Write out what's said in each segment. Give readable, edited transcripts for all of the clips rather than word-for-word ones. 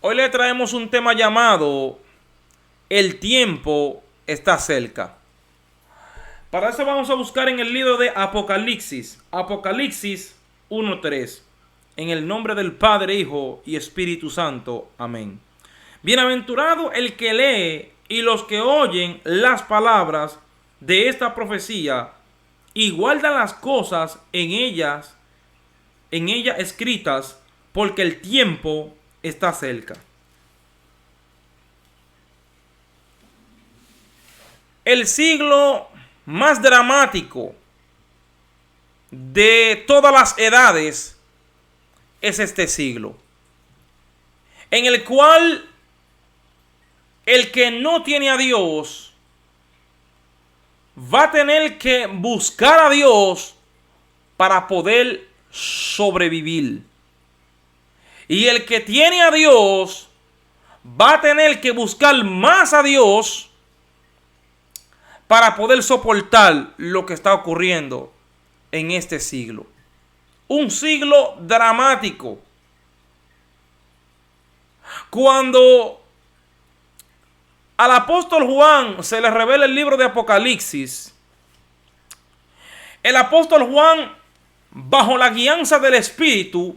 Hoy le traemos un tema llamado El tiempo está cerca. Para eso vamos a buscar en el libro de Apocalipsis. Apocalipsis 1:3. En el nombre del Padre, Hijo y Espíritu Santo. Amén. Bienaventurado el que lee y los que oyen las palabras de esta profecía y guardan las cosas en ella escritas, porque el tiempo está cerca. El siglo más dramático de todas las edades es este siglo, en el cual el que no tiene a Dios va a tener que buscar a Dios para poder sobrevivir. Y el que tiene a Dios va a tener que buscar más a Dios para poder soportar lo que está ocurriendo en este siglo. Un siglo dramático. Cuando al apóstol Juan se le revela el libro de Apocalipsis, el apóstol Juan, bajo la guianza del Espíritu,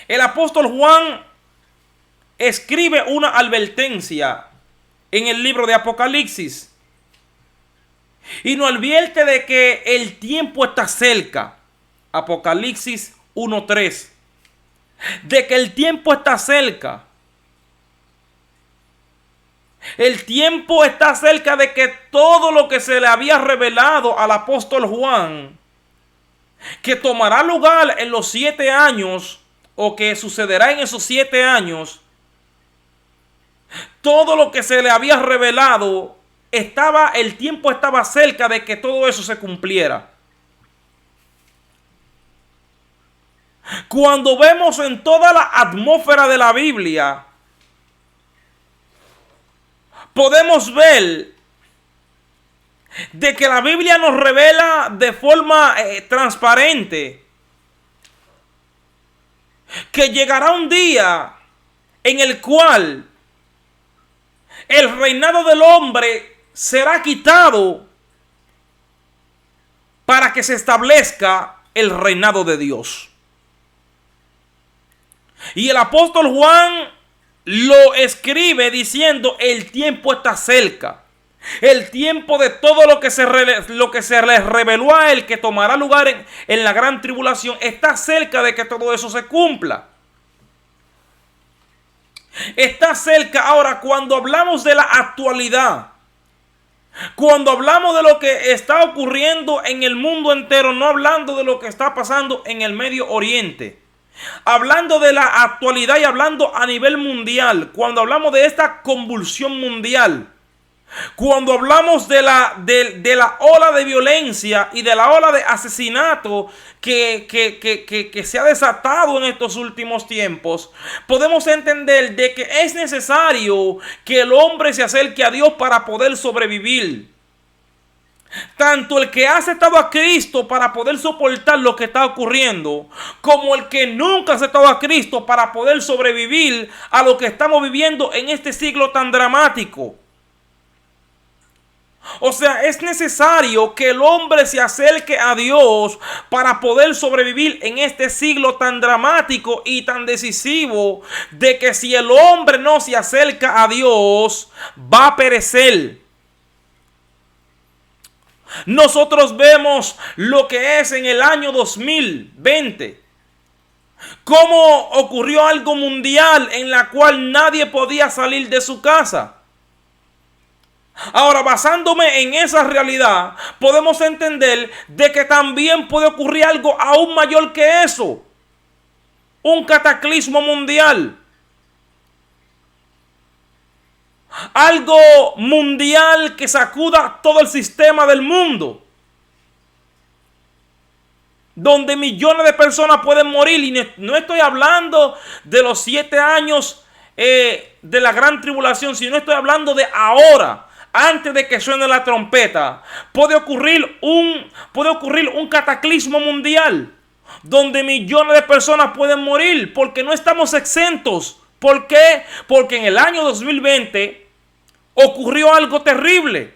el apóstol Juan escribe una advertencia en el libro de Apocalipsis y nos advierte de que el tiempo está cerca. Apocalipsis 1:3. De que el tiempo está cerca. El tiempo está cerca de que todo lo que se le había revelado al apóstol Juan, que tomará lugar en los 7 años, o que sucederá en esos 7 años, todo lo que se le había revelado, el tiempo estaba cerca de que todo eso se cumpliera. Cuando vemos en toda la atmósfera de la Biblia, podemos ver de que la Biblia nos revela de forma transparente que llegará un día en el cual el reinado del hombre será quitado para que se establezca el reinado de Dios. Y el apóstol Juan lo escribe diciendo: el tiempo está cerca. El tiempo de todo lo que se les reveló a él, que tomará lugar en la gran tribulación, está cerca de que todo eso se cumpla. Está cerca. Ahora, cuando hablamos de la actualidad, cuando hablamos de lo que está ocurriendo en el mundo entero, no hablando de lo que está pasando en el Medio Oriente, hablando de la actualidad y hablando a nivel mundial, cuando hablamos de esta convulsión mundial, cuando hablamos de la ola de violencia y de la ola de asesinato que se ha desatado en estos últimos tiempos, podemos entender de que es necesario que el hombre se acerque a Dios para poder sobrevivir. Tanto el que ha aceptado a Cristo para poder soportar lo que está ocurriendo, como el que nunca ha aceptado a Cristo para poder sobrevivir a lo que estamos viviendo en este siglo tan dramático. O sea, es necesario que el hombre se acerque a Dios para poder sobrevivir en este siglo tan dramático y tan decisivo, de que si el hombre no se acerca a Dios, va a perecer. Nosotros vemos lo que es en el año 2020. Cómo ocurrió algo mundial en la cual nadie podía salir de su casa. Ahora, basándome en esa realidad, podemos entender de que también puede ocurrir algo aún mayor que eso. Un cataclismo mundial. Algo mundial que sacuda todo el sistema del mundo. Donde millones de personas pueden morir. Y no estoy hablando de los 7 años de la gran tribulación, sino estoy hablando de ahora. Antes de que suene la trompeta, puede ocurrir un cataclismo mundial donde millones de personas pueden morir, porque no estamos exentos ¿Por qué? Porque en el año 2020 ocurrió algo terrible,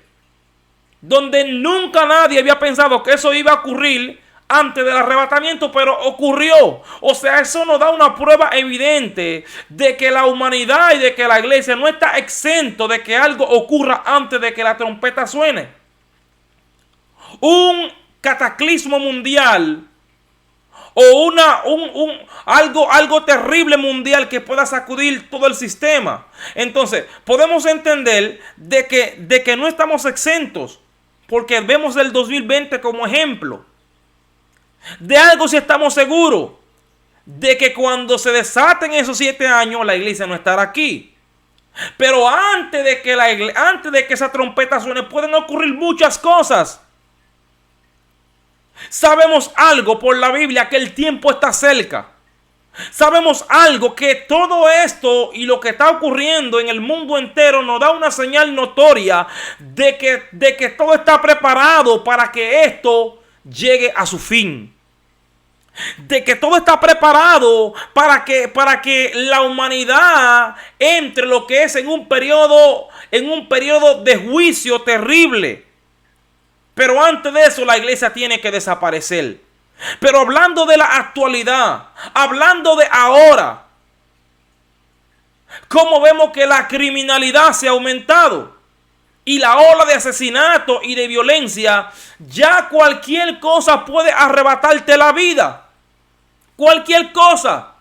donde nunca nadie había pensado que eso iba a ocurrir antes del arrebatamiento, pero ocurrió. O sea, eso nos da una prueba evidente de que la humanidad y de que la iglesia no está exento de que algo ocurra antes de que la trompeta suene. Un cataclismo mundial o algo terrible mundial que pueda sacudir todo el sistema. Entonces, podemos entender de que no estamos exentos, porque vemos el 2020 como ejemplo. De algo sí estamos seguros, de que cuando se desaten esos 7 años, la iglesia no estará aquí. Pero antes de que esa trompeta suene, pueden ocurrir muchas cosas. Sabemos algo por la Biblia, que el tiempo está cerca. Sabemos algo, que todo esto y lo que está ocurriendo en el mundo entero nos da una señal notoria de que todo está preparado para que esto llegue a su fin. De que todo está preparado para que la humanidad entre lo que es en un periodo de juicio terrible. Pero antes de eso la iglesia tiene que desaparecer. Pero hablando de la actualidad, hablando de ahora, ¿cómo vemos que la criminalidad se ha aumentado? Y la ola de asesinato y de violencia, ya cualquier cosa puede arrebatarte la vida. Cualquier cosa.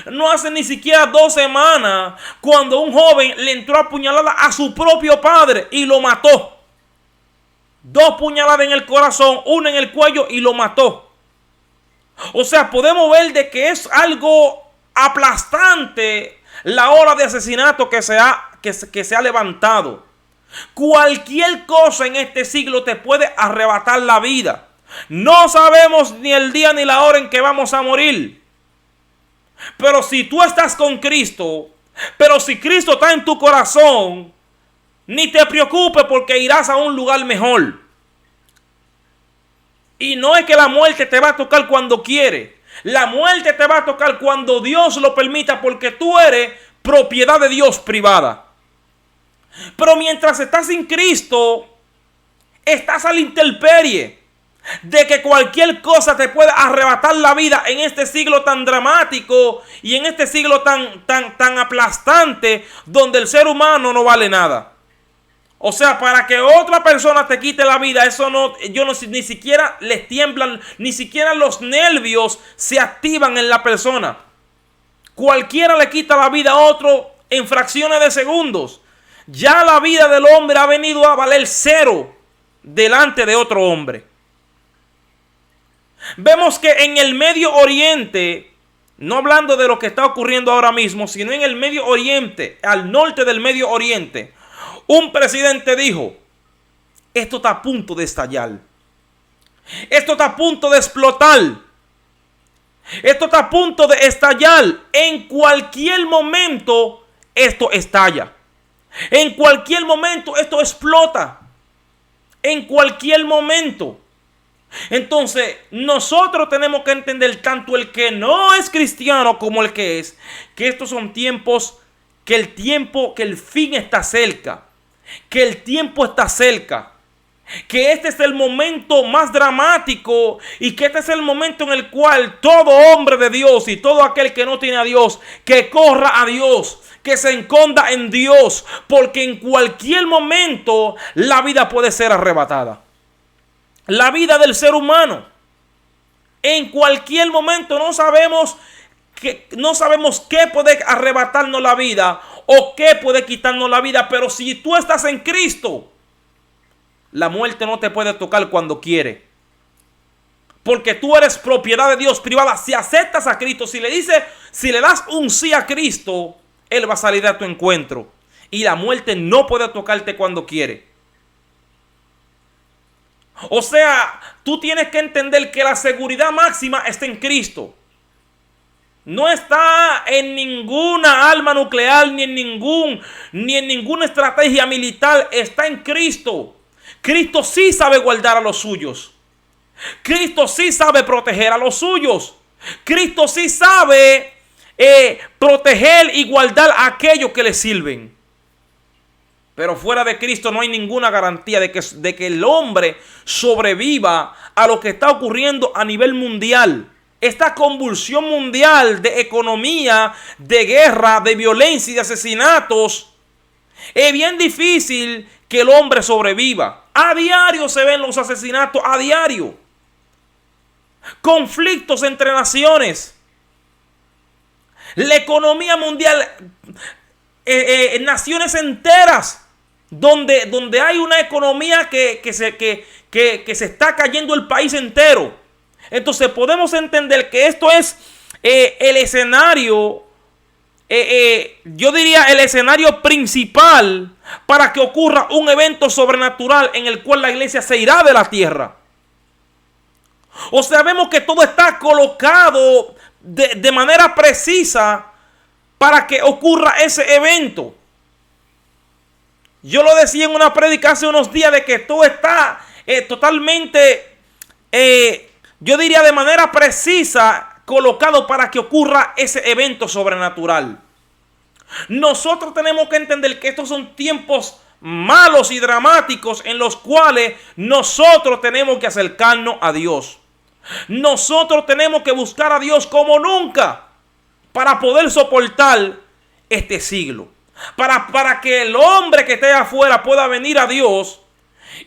No hace ni siquiera 2 semanas cuando un joven le entró a puñalada a su propio padre y lo mató. 2 puñaladas en el corazón, 1 en el cuello y lo mató. O sea, podemos ver de que es algo aplastante la ola de asesinato que se ha levantado. Cualquier cosa en este siglo te puede arrebatar la vida. No sabemos ni el día ni la hora en que vamos a morir. Pero si tú estás con Cristo, pero si Cristo está en tu corazón, ni te preocupes porque irás a un lugar mejor. Y no es que la muerte te va a tocar cuando quiere. La muerte te va a tocar cuando Dios lo permita, porque tú eres propiedad de Dios privada. Pero mientras estás sin Cristo, estás a la intemperie de que cualquier cosa te puede arrebatar la vida en este siglo tan dramático y en este siglo tan aplastante, donde el ser humano no vale nada. O sea, para que otra persona te quite la vida, eso ni siquiera les tiemblan, ni siquiera los nervios se activan en la persona. Cualquiera le quita la vida a otro en fracciones de segundos. Ya la vida del hombre ha venido a valer 0 delante de otro hombre. Vemos que en el Medio Oriente, no hablando de lo que está ocurriendo ahora mismo, sino en el Medio Oriente, al norte del Medio Oriente, un presidente dijo: esto está a punto de estallar. Esto está a punto de explotar. Esto está a punto de estallar. En cualquier momento esto estalla. En cualquier momento esto explota. En cualquier momento. Entonces, nosotros tenemos que entender, tanto el que no es cristiano como el que es, que estos son tiempos, que el fin está cerca, que el tiempo está cerca, que este es el momento más dramático y que este es el momento en el cual todo hombre de Dios y todo aquel que no tiene a Dios, que corra a Dios, que se esconda en Dios, porque en cualquier momento la vida puede ser arrebatada. La vida del ser humano. En cualquier momento no sabemos qué puede arrebatarnos la vida o qué puede quitarnos la vida. Pero si tú estás en Cristo, la muerte no te puede tocar cuando quiere. Porque tú eres propiedad de Dios privada. Si aceptas a Cristo, si le das un sí a Cristo, Él va a salir a tu encuentro. Y la muerte no puede tocarte cuando quiere. O sea, tú tienes que entender que la seguridad máxima está en Cristo. No está en ninguna arma nuclear, ni en ninguna estrategia militar. Está en Cristo. Cristo sí sabe guardar a los suyos. Cristo sí sabe proteger a los suyos. Cristo sí sabe proteger y guardar a aquellos que le sirven. Pero fuera de Cristo no hay ninguna garantía de que el hombre sobreviva a lo que está ocurriendo a nivel mundial. Esta convulsión mundial de economía, de guerra, de violencia y de asesinatos. Es bien difícil que el hombre sobreviva. A diario se ven los asesinatos, a diario. Conflictos entre naciones. La economía mundial, naciones enteras. Donde hay una economía que se está cayendo el país entero. Entonces podemos entender que esto es el escenario, yo diría el escenario principal para que ocurra un evento sobrenatural en el cual la iglesia se irá de la tierra. O sea, vemos que todo está colocado de manera precisa para que ocurra ese evento. Yo lo decía en una prédica hace unos días de que todo está totalmente, yo diría de manera precisa, colocado para que ocurra ese evento sobrenatural. Nosotros tenemos que entender que estos son tiempos malos y dramáticos en los cuales nosotros tenemos que acercarnos a Dios. Nosotros tenemos que buscar a Dios como nunca para poder soportar este siglo. Para que el hombre que esté afuera pueda venir a Dios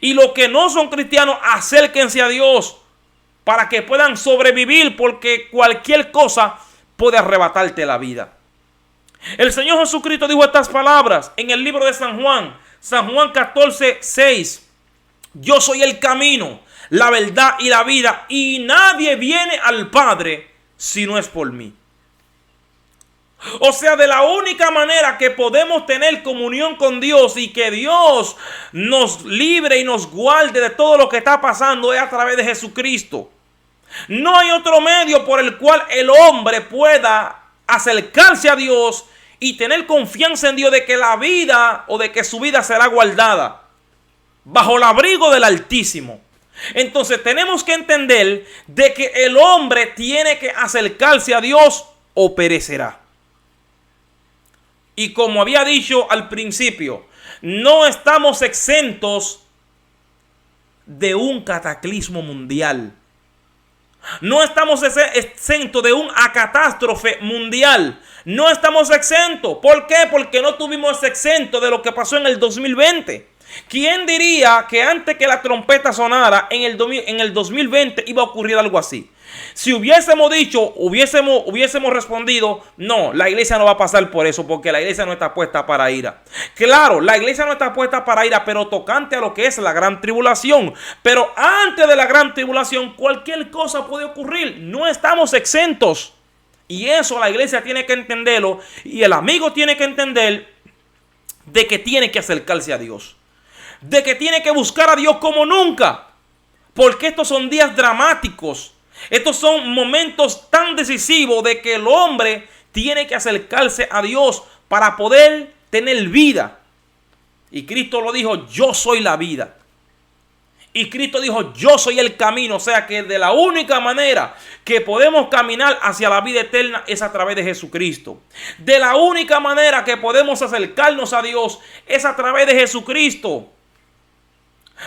y los que no son cristianos acérquense a Dios para que puedan sobrevivir, porque cualquier cosa puede arrebatarte la vida. El Señor Jesucristo dijo estas palabras en el libro de San Juan 14:6. Yo soy el camino, la verdad y la vida, y nadie viene al Padre si no es por mí. O sea, de la única manera que podemos tener comunión con Dios y que Dios nos libre y nos guarde de todo lo que está pasando es a través de Jesucristo. No hay otro medio por el cual el hombre pueda acercarse a Dios y tener confianza en Dios de que la vida o de que su vida será guardada bajo el abrigo del Altísimo. Entonces tenemos que entender de que el hombre tiene que acercarse a Dios o perecerá. Y como había dicho al principio, no estamos exentos de un cataclismo mundial. No estamos exentos de una catástrofe mundial. No estamos exentos. ¿Por qué? Porque no tuvimos exento de lo que pasó en el 2020. ¿Quién diría que antes que la trompeta sonara en el 2020 iba a ocurrir algo así? Si hubiésemos dicho, hubiésemos respondido, no, la iglesia no va a pasar por eso, porque la iglesia no está puesta para ira. Claro, la iglesia no está puesta para ira, pero tocante a lo que es la gran tribulación. Pero antes de la gran tribulación, cualquier cosa puede ocurrir. No estamos exentos. Y eso la iglesia tiene que entenderlo, y el amigo tiene que entender de que tiene que acercarse a Dios. De que tiene que buscar a Dios como nunca. Porque estos son días dramáticos. Estos son momentos tan decisivos de que el hombre tiene que acercarse a Dios para poder tener vida. Y Cristo lo dijo, yo soy la vida. Y Cristo dijo, yo soy el camino. O sea que de la única manera que podemos caminar hacia la vida eterna es a través de Jesucristo. De la única manera que podemos acercarnos a Dios es a través de Jesucristo.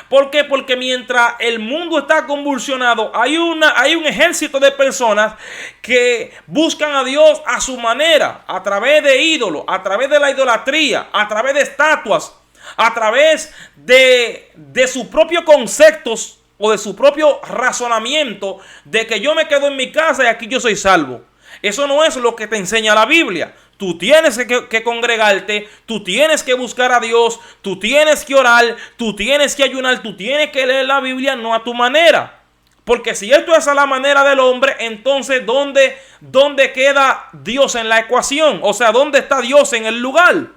¿Por qué? Porque mientras el mundo está convulsionado, hay un ejército de personas que buscan a Dios a su manera, a través de ídolos, a través de la idolatría, a través de estatuas, a través de sus propios conceptos o de su propio razonamiento de que yo me quedo en mi casa y aquí yo soy salvo. Eso no es lo que te enseña la Biblia. Tú tienes que congregarte, tú tienes que buscar a Dios, tú tienes que orar, tú tienes que ayunar, tú tienes que leer la Biblia no a tu manera. Porque si esto es a la manera del hombre, entonces ¿dónde queda Dios en la ecuación? O sea, ¿dónde está Dios en el lugar?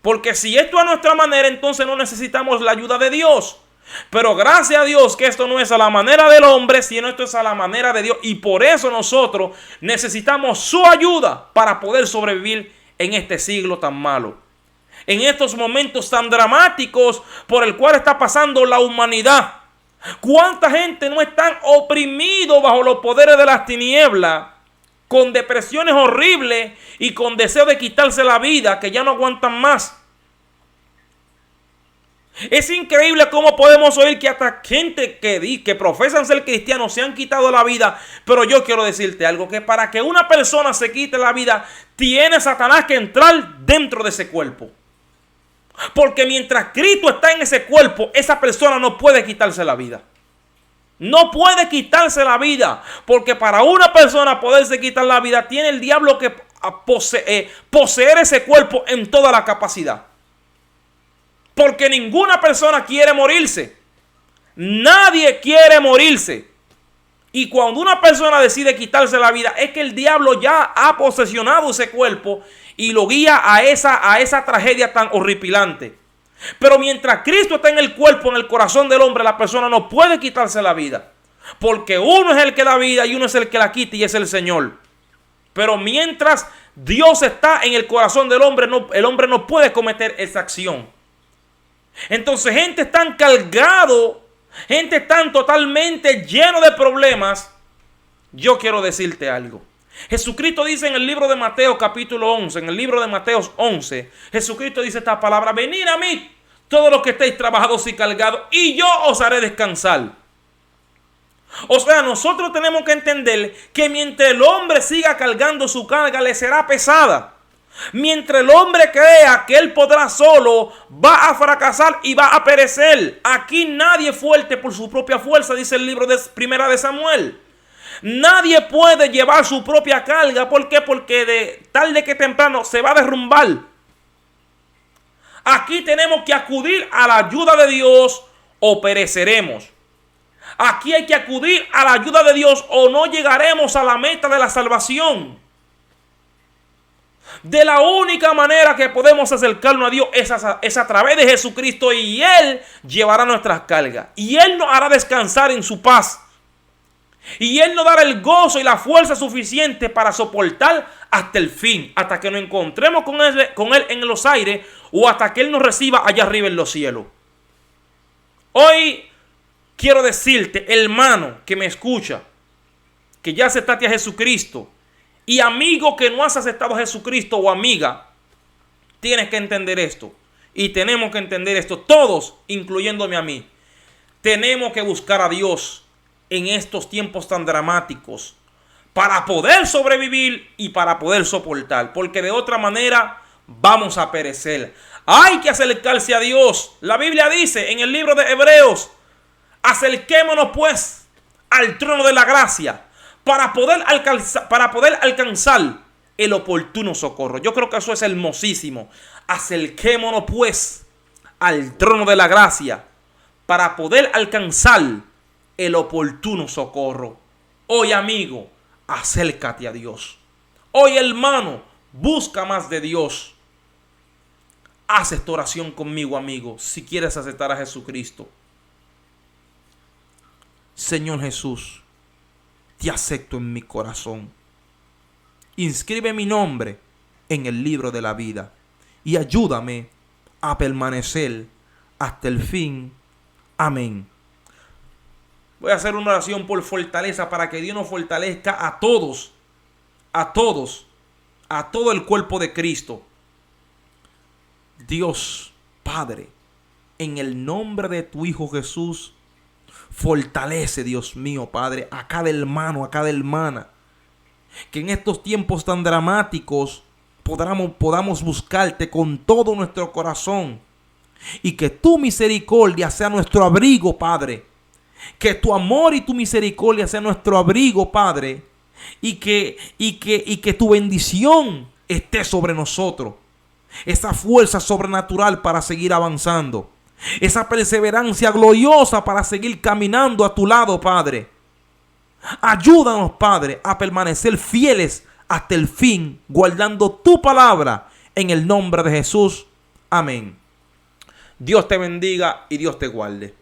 Porque si esto es a nuestra manera, entonces no necesitamos la ayuda de Dios. Pero gracias a Dios que esto no es a la manera del hombre, sino esto es a la manera de Dios. Y por eso nosotros necesitamos su ayuda para poder sobrevivir en este siglo tan malo. En estos momentos tan dramáticos por el cual está pasando la humanidad. ¿Cuánta gente no está oprimido bajo los poderes de las tinieblas con depresiones horribles y con deseo de quitarse la vida, que ya no aguantan más. Es increíble cómo podemos oír que hasta gente que profesan ser cristianos se han quitado la vida. Pero yo quiero decirte algo, que para que una persona se quite la vida, tiene Satanás que entrar dentro de ese cuerpo. Porque mientras Cristo está en ese cuerpo, esa persona no puede quitarse la vida. No puede quitarse la vida. Porque para una persona poderse quitar la vida, tiene el diablo que poseer ese cuerpo en toda la capacidad. Porque ninguna persona quiere morirse. Nadie quiere morirse. Y cuando una persona decide quitarse la vida, es que el diablo ya ha posesionado ese cuerpo y lo guía a esa tragedia tan horripilante. Pero mientras Cristo está en el cuerpo, en el corazón del hombre, la persona no puede quitarse la vida. Porque uno es el que da vida y uno es el que la quita, y es el Señor. Pero mientras Dios está en el corazón del hombre, el hombre no puede cometer esa acción. Entonces gente están cargado, gente están totalmente lleno de problemas. Yo quiero decirte algo. Jesucristo dice en el libro de Mateo capítulo 11, en el libro de Mateo 11, Jesucristo dice esta palabra: venid a mí todos los que estéis trabajados y cargados, y yo os haré descansar. O sea, nosotros tenemos que entender que mientras el hombre siga cargando su carga, le será pesada. Mientras el hombre crea que él podrá solo, va a fracasar y va a perecer. Aquí nadie es fuerte por su propia fuerza, dice el libro de Primera de Samuel. Nadie puede llevar su propia carga. ¿Por qué? Porque de tarde que temprano se va a derrumbar. Aquí tenemos que acudir a la ayuda de Dios o pereceremos. Aquí hay que acudir a la ayuda de Dios o no llegaremos a la meta de la salvación. De la única manera que podemos acercarnos a Dios es a través de Jesucristo, y Él llevará nuestras cargas. Y Él nos hará descansar en su paz. Y Él nos dará el gozo y la fuerza suficiente para soportar hasta el fin. Hasta que nos encontremos con Él en los aires, o hasta que Él nos reciba allá arriba en los cielos. Hoy quiero decirte, hermano que me escucha, que ya aceptaste a Jesucristo. Y amigo que no has aceptado a Jesucristo, o amiga, tienes que entender esto. Y tenemos que entender esto todos, incluyéndome a mí. Tenemos que buscar a Dios en estos tiempos tan dramáticos para poder sobrevivir y para poder soportar. Porque de otra manera vamos a perecer. Hay que acercarse a Dios. La Biblia dice en el libro de Hebreos: acerquémonos pues al trono de la gracia, para poder alcanzar el oportuno socorro. Yo creo que eso es hermosísimo. Acerquémonos pues al trono de la gracia, para poder alcanzar el oportuno socorro. Hoy, amigo, acércate a Dios. Hoy, hermano, busca más de Dios. Haz esta oración conmigo, amigo, si quieres aceptar a Jesucristo. Señor Jesús, te acepto en mi corazón. Inscribe mi nombre en el libro de la vida y ayúdame a permanecer hasta el fin. Amén. Voy a hacer una oración por fortaleza, para que Dios nos fortalezca a todos, a todo el cuerpo de Cristo. Dios Padre, en el nombre de tu Hijo Jesús, fortalece, Dios mío, Padre, a cada hermano, a cada hermana, que en estos tiempos tan dramáticos podamos buscarte con todo nuestro corazón, y que tu misericordia sea nuestro abrigo, Padre. Que tu amor y tu misericordia sea nuestro abrigo, Padre, y que tu bendición esté sobre nosotros. Esa fuerza sobrenatural para seguir avanzando. Esa perseverancia gloriosa para seguir caminando a tu lado, Padre. Ayúdanos, Padre, a permanecer fieles hasta el fin, guardando tu palabra, en el nombre de Jesús. Amén. Dios te bendiga y Dios te guarde.